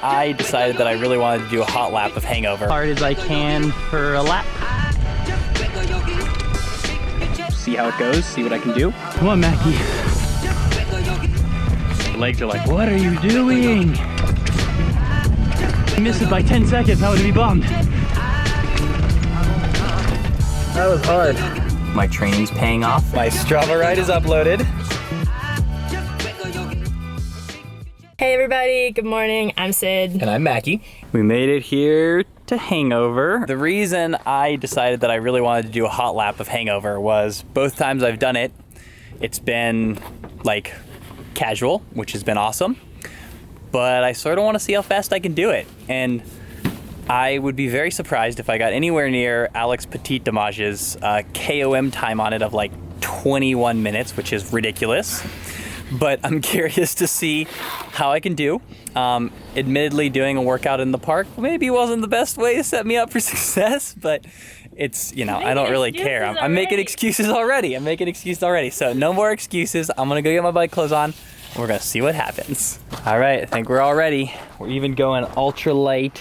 I decided that I really wanted to do a hot lap of Hangover. Hard as I can for a lap. See how it goes, see what I can do. Come on, Mackie. The legs are like, what are you doing? I missed it by 10 seconds, I would be bummed. That was hard. My training's paying off. My Strava ride is uploaded. Hey everybody, good morning. I'm Sid. And I'm Mackie. We made it here to Hangover. The reason I decided that I really wanted to do a hot lap of Hangover was both times I've done it, it's been like casual, which has been awesome. But I sort of want to see how fast I can do it. And I would be very surprised if I got anywhere near Alex Petit-Damage's KOM time on it of like 21 minutes, which is ridiculous. But I'm curious to see how I can do. Admittedly, doing a workout in the park maybe wasn't the best way to set me up for success, but it's, you know, I don't really care. I'm making excuses already. So no more excuses. I'm gonna go get my bike clothes on. And we're gonna see what happens. All right, I think we're all ready. We're even going ultralight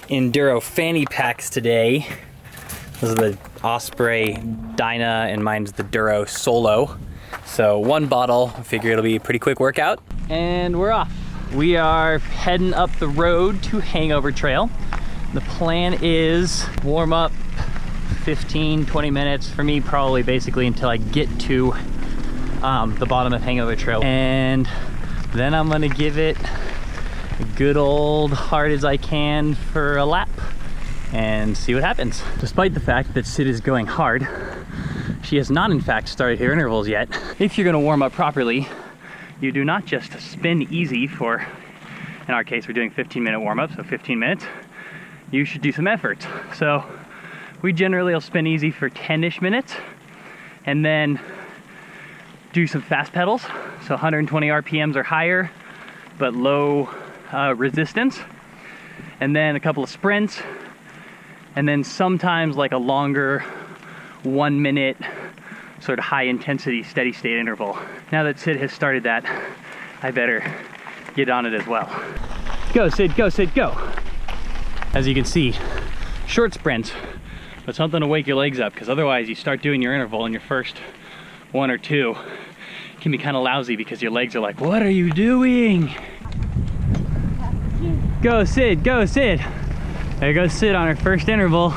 Enduro fanny packs today. This is the Osprey Dyna and mine's the Duro Solo. So one bottle, I figure it'll be a pretty quick workout. And we're off. We are heading up the road to Hangover Trail. The plan is warm up 15, 20 minutes for me, probably basically until I get to the bottom of Hangover Trail. And then I'm gonna give it a good old hard as I can for a lap and see what happens. Despite the fact that Sid is going hard, she has not in fact started her intervals yet. If you're gonna warm up properly, you do not just spin easy for, in our case, we're doing 15-minute warm-up, so 15 minutes. You should do some effort. So we generally will spin easy for 10-ish minutes and then do some fast pedals. So 120 RPMs or higher, but low resistance. And then a couple of sprints. And then sometimes like a longer 1 minute sort of high intensity steady state interval. Now that Sid has started that, I better get on it as well. Go Sid, go Sid, go. As you can see, short sprints, but something to wake your legs up, because otherwise you start doing your interval and your first one or two can be kind of lousy because your legs are like, what are you doing? Go Sid, go Sid. There goes Sid on her first interval.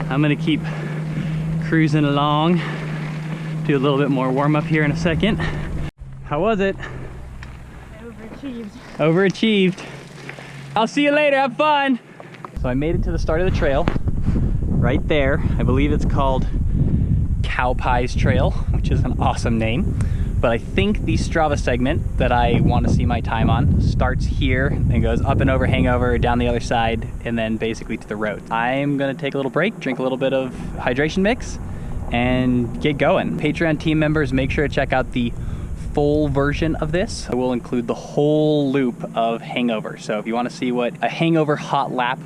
I'm gonna keep cruising along. Do a little bit more warm up here in a second. How was it? Overachieved. Overachieved. I'll see you later, have fun. So I made it to the start of the trail, right there. I believe it's called Cow Pies Trail, which is an awesome name. But I think the Strava segment that I want to see my time on starts here and goes up and over Hangover, down the other side, and then basically to the road. I'm gonna take a little break, drink a little bit of hydration mix, and get going. Patreon team members, make sure to check out the full version of this. I will include the whole loop of Hangover. So if you want to see what a Hangover hot lap,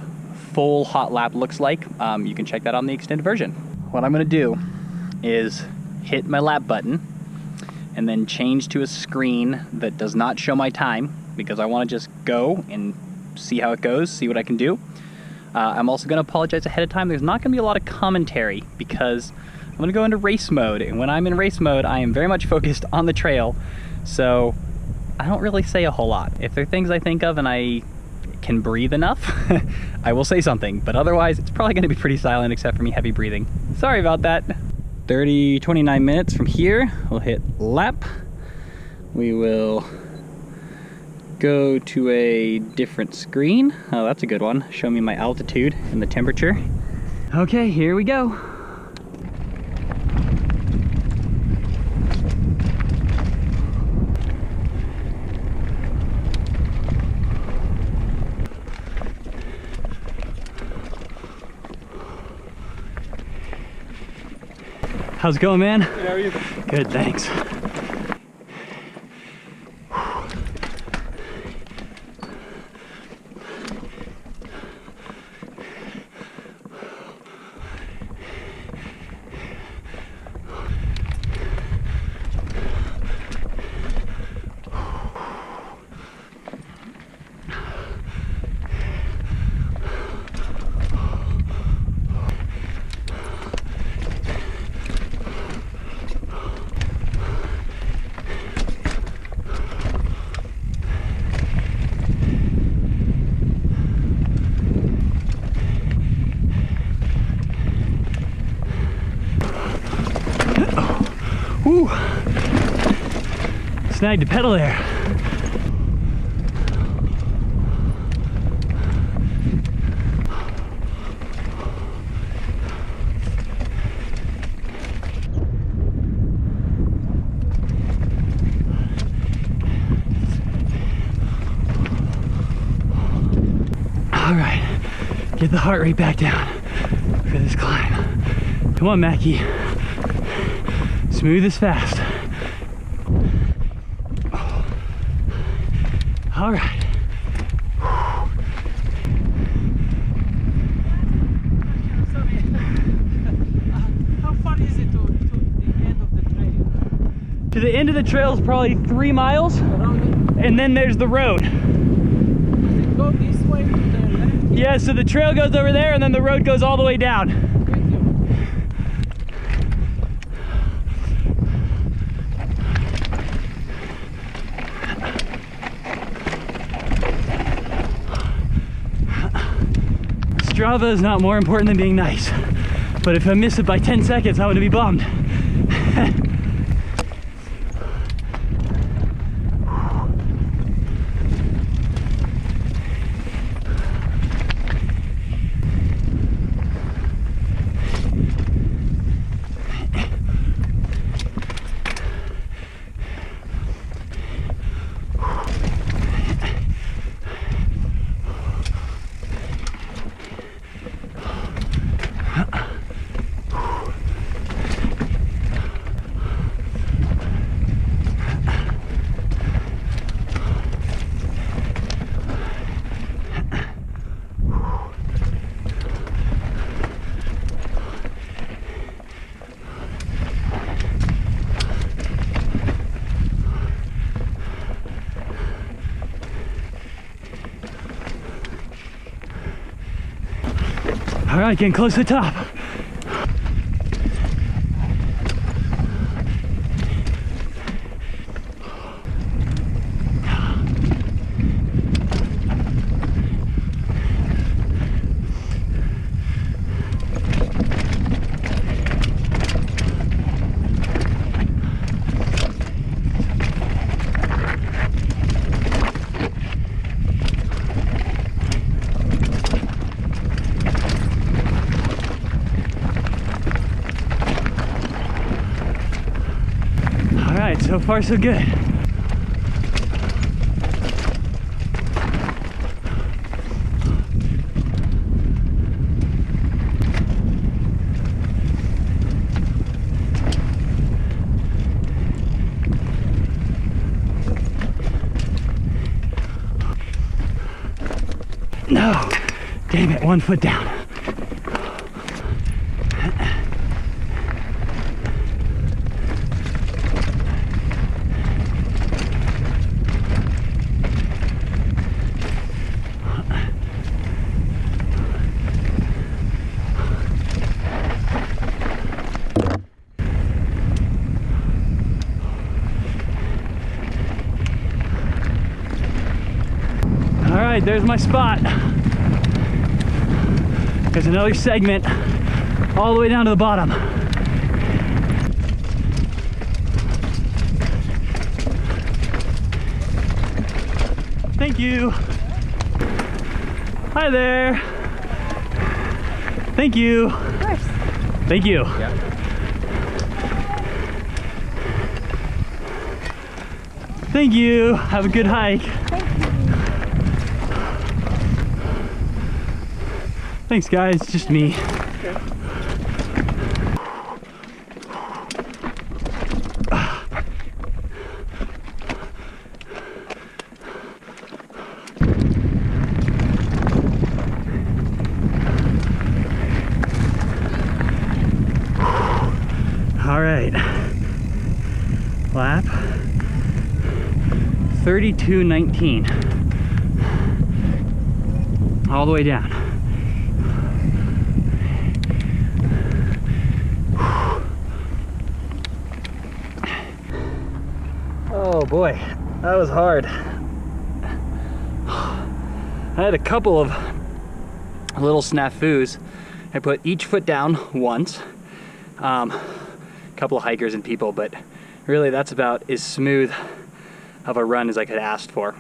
full hot lap looks like, you can check that on the extended version. What I'm gonna do is hit my lap button and then change to a screen that does not show my time, because I want to just go and see how it goes, see what I can do. I'm also going to apologize ahead of time. There's not going to be a lot of commentary because I'm going to go into race mode, and when I'm in race mode, I am very much focused on the trail, so I don't really say a whole lot. If there are things I think of and I can breathe enough, I will say something, but otherwise it's probably going to be pretty silent except for me heavy breathing. Sorry about that. 29 minutes from here, we'll hit lap. We will go to a different screen. Oh, that's a good one. Show me my altitude and the temperature. Okay, here we go. How's it going, man? Good, how are you? Good, thanks. snagged a pedal there. All right, get the heart rate back down for this climb. Come on, Mackie. Smooth as fast. All right. How far is it to the end of the trail? To the end of the trail is probably 3 miles, and then there's the road. Does it go this way to the left? Yeah, so the trail goes over there, and then the road goes all the way down. Thank you. Strava is not more important than being nice, but if I miss it by 10 seconds, I'm gonna be bummed. All right, getting close to the top. So far, so good. No, damn it, 1 foot down. All right, there's my spot. There's another segment all the way down to the bottom. Thank you. Hi there. Thank you. Of course. Thank you. Yeah. Thank you. Have a good hike. Thanks, guys. It's just me. All right. Lap 32:19. All the way down. Oh boy, that was hard. I had a couple of little snafus. I put each foot down once. A couple of hikers and people, but really that's about as smooth of a run as I could have asked for.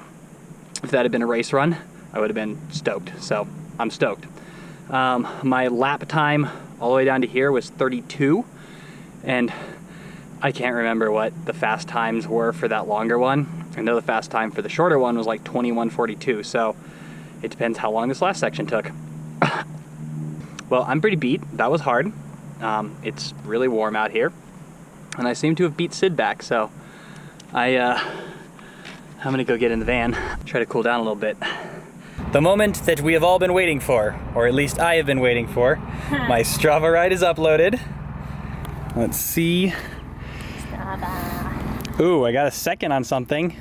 If that had been a race run, I would have been stoked. So I'm stoked. My lap time all the way down to here was 32, and I can't remember what the fast times were for that longer one. I know the fast time for the shorter one was like 21:42, so it depends how long this last section took. Well, I'm pretty beat. That was hard. It's really warm out here, and I seem to have beat Sid back, so I'm gonna go get in the van, try to cool down a little bit. The moment that we have all been waiting for, or at least I have been waiting for. My Strava ride is uploaded. Let's see. Ooh, I got a second on something.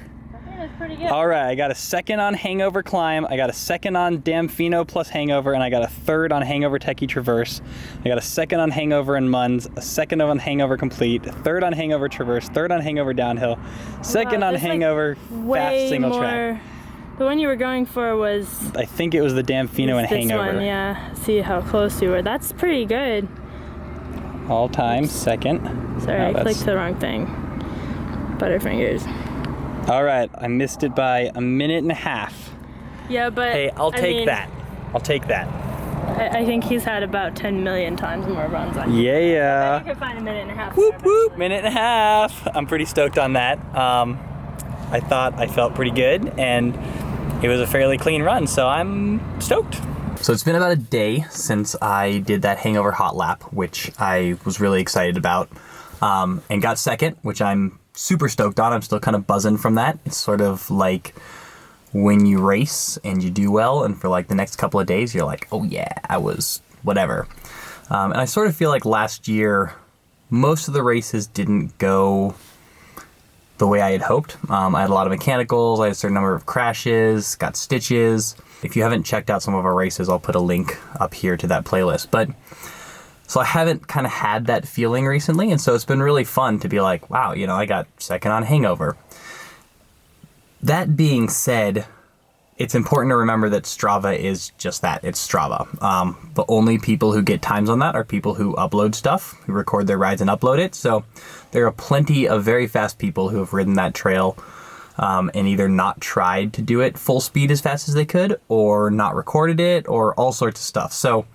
That's pretty good. All right, I got a second on Hangover Climb, I got a second on Damfino plus Hangover, and I got a third on Hangover Techie Traverse. I got a second on Hangover and Muns, a second on Hangover Complete, a third on Hangover Traverse, third on Hangover Downhill, second on Hangover Fast Single Track. The one you were going for was... I think it was the Damfino and this Hangover. one, yeah. See how close you were. That's pretty good. All time, second. Sorry, I clicked the wrong thing. Butterfingers. All right, I missed it by a minute and a half. Yeah, but... Hey, I'll take that. I'll take that. I think he's had about 10 million times more runs on you. Yeah. I think you could find a minute and a half. Whoop, whoop. Minute and a half. I'm pretty stoked on that. I thought I felt pretty good, and it was a fairly clean run, so I'm stoked. So it's been about a day since I did that Hangover hot lap, which I was really excited about, and got second, which I'm super stoked on. I'm still kind of buzzing from that. It's sort of like when you race and you do well, and for like the next couple of days, you're like, oh yeah, I was whatever. And I sort of feel like last year, most of the races didn't go the way I had hoped. I had a lot of mechanicals, I had a certain number of crashes, got stitches. If you haven't checked out some of our races, I'll put a link up here to that playlist. But so I haven't kind of had that feeling recently, and so it's been really fun to be like, wow, you know, I got second on Hangover. That being said, it's important to remember that Strava is just that, it's Strava. The only people who get times on that are people who upload stuff, who record their rides and upload it. So there are plenty of very fast people who have ridden that trail and either not tried to do it full speed as fast as they could, or not recorded it, or all sorts of stuff. So,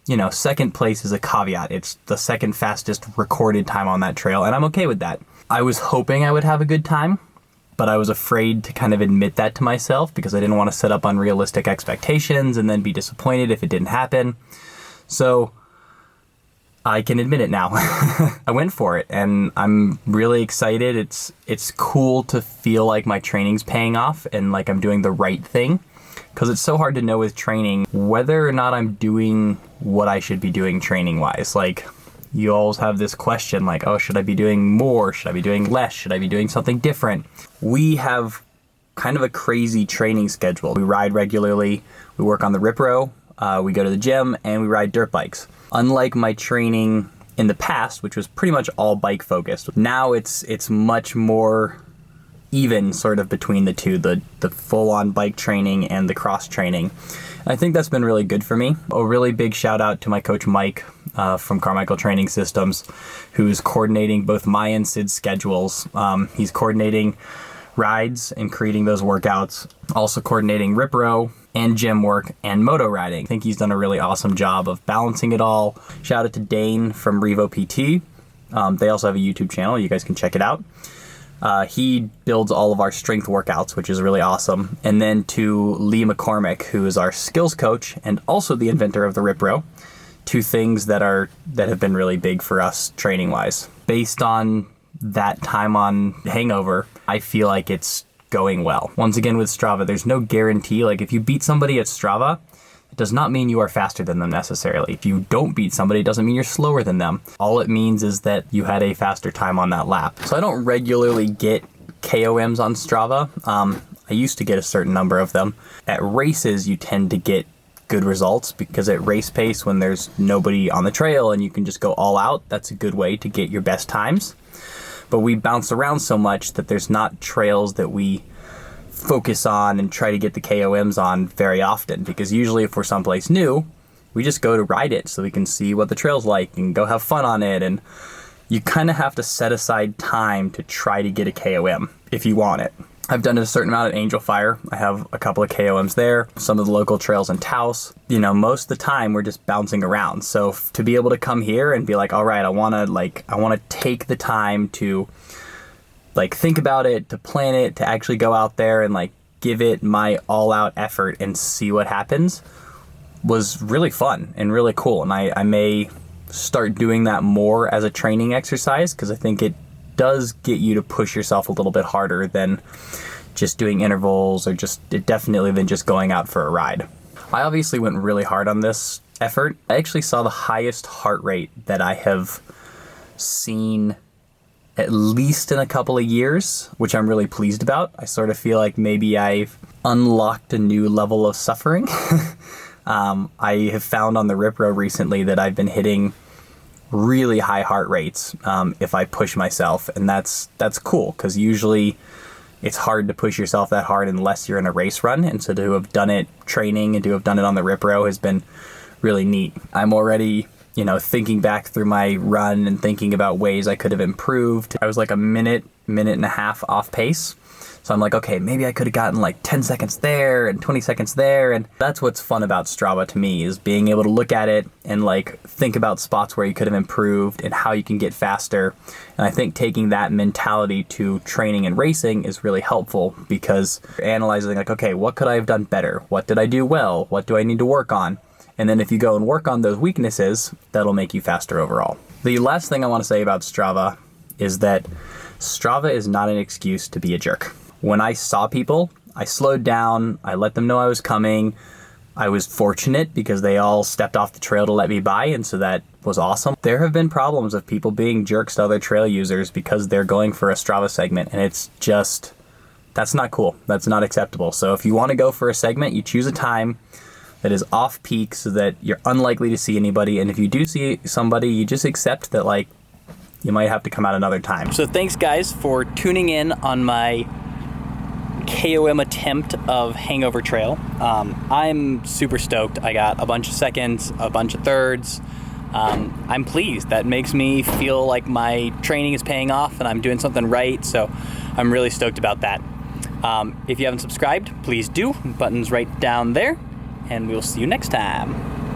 you know, second place is a caveat. It's the second fastest recorded time on that trail, and I'm okay with that. I was hoping I would have a good time, but I was afraid to kind of admit that to myself because I didn't want to set up unrealistic expectations and then be disappointed if it didn't happen. So I can admit it now. I went for it, and I'm really excited. It's cool to feel like my training's paying off and like I'm doing the right thing, because it's so hard to know with training whether or not I'm doing what I should be doing training-wise. Like, you always have this question like, oh, should I be doing more? Should I be doing less? Should I be doing something different? We have kind of a crazy training schedule. We ride regularly, we work on the rip row, we go to the gym, and we ride dirt bikes. Unlike my training in the past, which was pretty much all bike focused, now it's much more even sort of between the two, the full-on bike training and the cross training. I think that's been really good for me. A really big shout out to my coach Mike from Carmichael Training Systems, who's coordinating both my and Sid's schedules. He's coordinating rides and creating those workouts, also coordinating rip row and gym work and moto riding. I think he's done a really awesome job of balancing it all. Shout out to Dane from Revo PT. They also have a YouTube channel. You guys can check it out. He builds all of our strength workouts, which is really awesome. And then to Lee McCormick, who is our skills coach and also the inventor of the rip row. Two things that have been really big for us training wise. Based on that time on Hangover, I feel like it's going well. Once again with Strava, there's no guarantee. Like, if you beat somebody at Strava, it does not mean you are faster than them necessarily. If you don't beat somebody, it doesn't mean you're slower than them. All it means is that you had a faster time on that lap. So I don't regularly get KOMs on Strava. I used to get a certain number of them. At races, you tend to get good results because at race pace, when there's nobody on the trail and you can just go all out, that's a good way to get your best times. But we bounce around so much that there's not trails that we focus on and try to get the KOMs on very often, because usually if we're someplace new, we just go to ride it so we can see what the trail's like and go have fun on it. And you kind of have to set aside time to try to get a KOM if you want it. I've done it a certain amount at Angel Fire. I have a couple of KOMs there, some of the local trails in Taos. You know, most of the time we're just bouncing around. So to be able to come here and be like, all right, I want to take the time to like think about it, to plan it, to actually go out there and like give it my all out effort and see what happens was really fun and really cool. And I may start doing that more as a training exercise, because I think it does get you to push yourself a little bit harder than just doing intervals or definitely than just going out for a ride. I obviously went really hard on this effort. I actually saw the highest heart rate that I have seen at least in a couple of years, which I'm really pleased about. I sort of feel like maybe I've unlocked a new level of suffering. I have found on the Rip Row recently that I've been hitting really high heart rates if I push myself, and that's cool, because usually it's hard to push yourself that hard unless you're in a race run, and so to have done it training and to have done it on the Rip Row has been really neat. I'm already, you know, thinking back through my run and thinking about ways I could have improved. I was like a minute and a half off pace. So I'm like, okay, maybe I could have gotten like 10 seconds there and 20 seconds there. And that's what's fun about Strava to me, is being able to look at it and like think about spots where you could have improved and how you can get faster. And I think taking that mentality to training and racing is really helpful, because you're analyzing like, okay, what could I have done better? What did I do well? What do I need to work on? And then if you go and work on those weaknesses, that'll make you faster overall. The last thing I want to say about Strava is that Strava is not an excuse to be a jerk. When I saw people, I slowed down, I let them know I was coming. I was fortunate because they all stepped off the trail to let me by, and so that was awesome. There have been problems of people being jerks to other trail users because they're going for a Strava segment, and it's just, that's not cool. That's not acceptable. So if you want to go for a segment, you choose a time that is off peak so that you're unlikely to see anybody, and if you do see somebody, you just accept that like you might have to come out another time. So thanks guys for tuning in on my KOM attempt of Hangover Trail. I'm super stoked. I got a bunch of seconds, a bunch of thirds. I'm pleased. That makes me feel like my training is paying off and I'm doing something right, so I'm really stoked about that. If you haven't subscribed, please do. Button's right down there, and we'll see you next time.